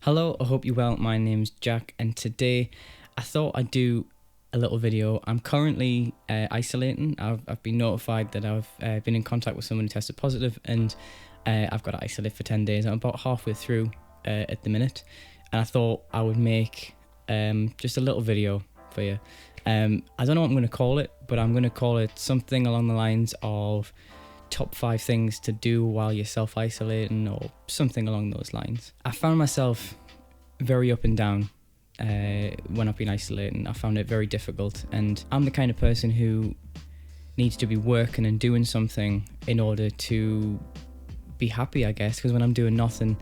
Hello, I hope you're well. My name's Jack, and today I thought I'd do a little video. I'm currently isolating. I've been notified that I've been in contact with someone who tested positive, and I've got to isolate for 10 days. I'm about halfway through at the minute, and I thought I would make just a little video for you. I don't know what I'm going to call it, but I'm going to call it something along the lines of top 5 things to do while you're self-isolating, or something along those lines. I found myself very up and down when I've been isolating. I found it very difficult, and I'm the kind of person who needs to be working and doing something in order to be happy, I guess, because when I'm doing nothing,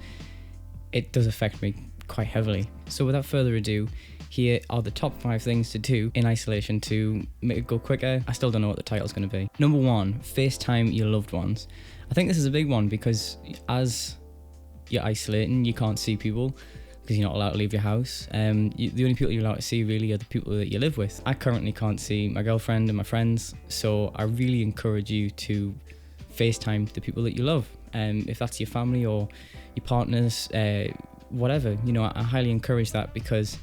it does affect me quite heavily. So without further ado, here are the top 5 things to do in isolation to make it go quicker. I still don't know what the title's going to be. Number 1, FaceTime your loved ones. I think this is a big one because as you're isolating, you can't see people because you're not allowed to leave your house. The only people you're allowed to see really are the people that you live with. I currently can't see my girlfriend and my friends, so I really encourage you to FaceTime the people that you love. If that's your family or your partners, whatever, I highly encourage that because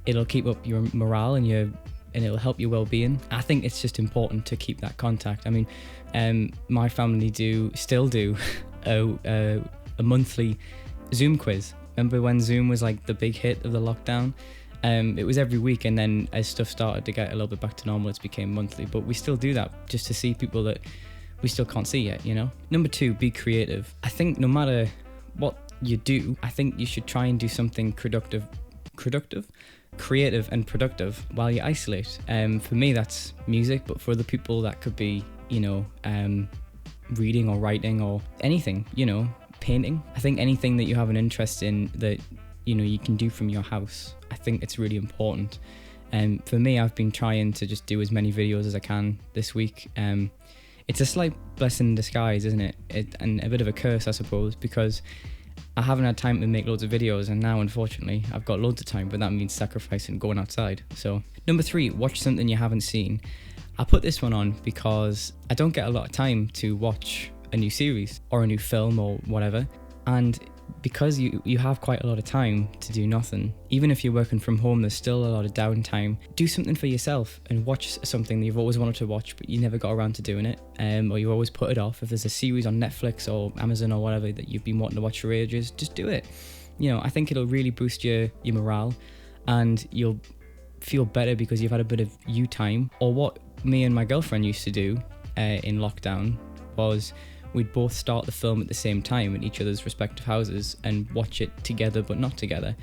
it'll keep up your morale and it'll help your well-being. I think it's just important to keep that contact. I mean, my family still do a monthly Zoom quiz. Remember when Zoom was like the big hit of the lockdown? It was every week, and then as stuff started to get a little bit back to normal, it became monthly. But we still do that just to see people that we still can't see yet, Number 2, be creative. I think no matter what you do, I think you should try and do something creative and productive while you isolate. For me, that's music, but for other people, that could be, reading or writing or anything, painting. I think anything that you have an interest in that, you can do from your house, I think it's really important. For me, I've been trying to just do as many videos as I can this week. It's a slight blessing in disguise, isn't it? And a bit of a curse, I suppose, because I haven't had time to make loads of videos, and now unfortunately I've got loads of time, but that means sacrificing going outside. So number 3, watch something you haven't seen. I put this one on because I don't get a lot of time to watch a new series or a new film or whatever, and because you have quite a lot of time to do nothing, even if you're working from home, there's still a lot of downtime. Do something for yourself and watch something that you've always wanted to watch but you never got around to doing it, or you always put it off. If there's a series on Netflix or Amazon or whatever that you've been wanting to watch for ages, just do it. I think it'll really boost your morale, and you'll feel better because you've had a bit of you time. Or what me and my girlfriend used to do in lockdown was we'd both start the film at the same time in each other's respective houses and watch it together but not together.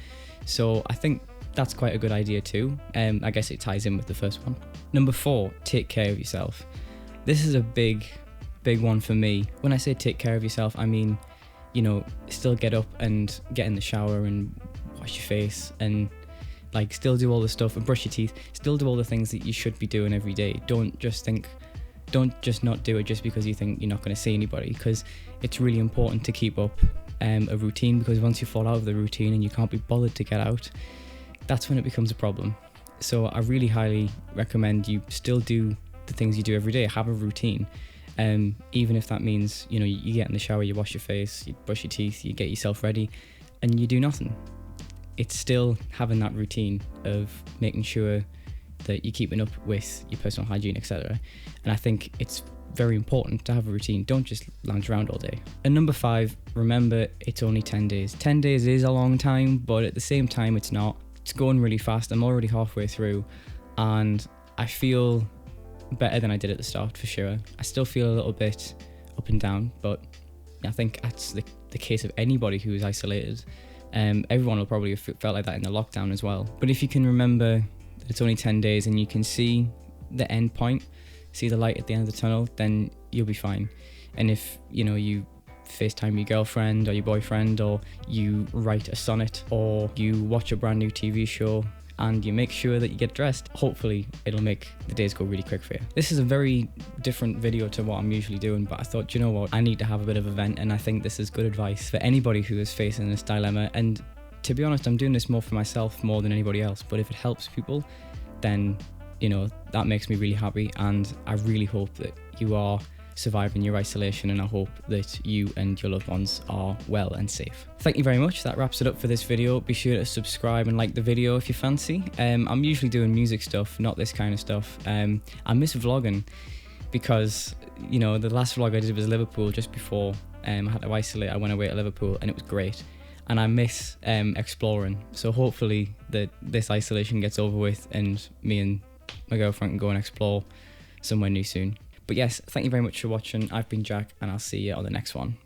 So I think that's quite a good idea too. I guess it ties in with the first one. Number 4, take care of yourself. This is a big one for me. When I say take care of yourself, I mean, still get up and get in the shower and wash your face and still do all the stuff and brush your teeth, still do all the things that you should be doing every day. Don't just not do it just because you think you're not going to see anybody, because it's really important to keep up a routine, because once you fall out of the routine and you can't be bothered to get out, that's when it becomes a problem. So I really highly recommend you still do the things you do every day. Have a routine, even if that means you get in the shower, you wash your face, you brush your teeth, you get yourself ready, and you do nothing. It's still having that routine of making sure that you're keeping up with your personal hygiene, etc. And I think it's very important to have a routine. Don't just lounge around all day. And number 5, remember, it's only 10 days. 10 days is a long time, but at the same time, it's not. It's going really fast. I'm already halfway through, and I feel better than I did at the start, for sure. I still feel a little bit up and down, but I think that's the case of anybody who is isolated. Everyone will probably have felt like that in the lockdown as well. But if you can remember that it's only 10 days and you can see the end point, see the light at the end of the tunnel, then you'll be fine. And if you FaceTime your girlfriend or your boyfriend, or you write a sonnet, or you watch a brand new TV show and you make sure that you get dressed, hopefully it'll make the days go really quick for you. This is a very different video to what I'm usually doing, but I thought, I need to have a bit of a vent, and I think this is good advice for anybody who is facing this dilemma. And to be honest, I'm doing this more for myself more than anybody else, but if it helps people, then that makes me really happy, and I really hope that you are surviving your isolation, and I hope that you and your loved ones are well and safe. Thank you very much. That wraps it up for this video. Be sure to subscribe and like the video if you fancy. I'm usually doing music stuff, not this kind of stuff. I miss vlogging because, you know, the last vlog I did was Liverpool just before I had to isolate. I went away to Liverpool and it was great. And I miss exploring. So hopefully that this isolation gets over with and me and my girlfriend can go and explore somewhere new soon. But yes, thank you very much for watching. I've been Jack, and I'll see you on the next one.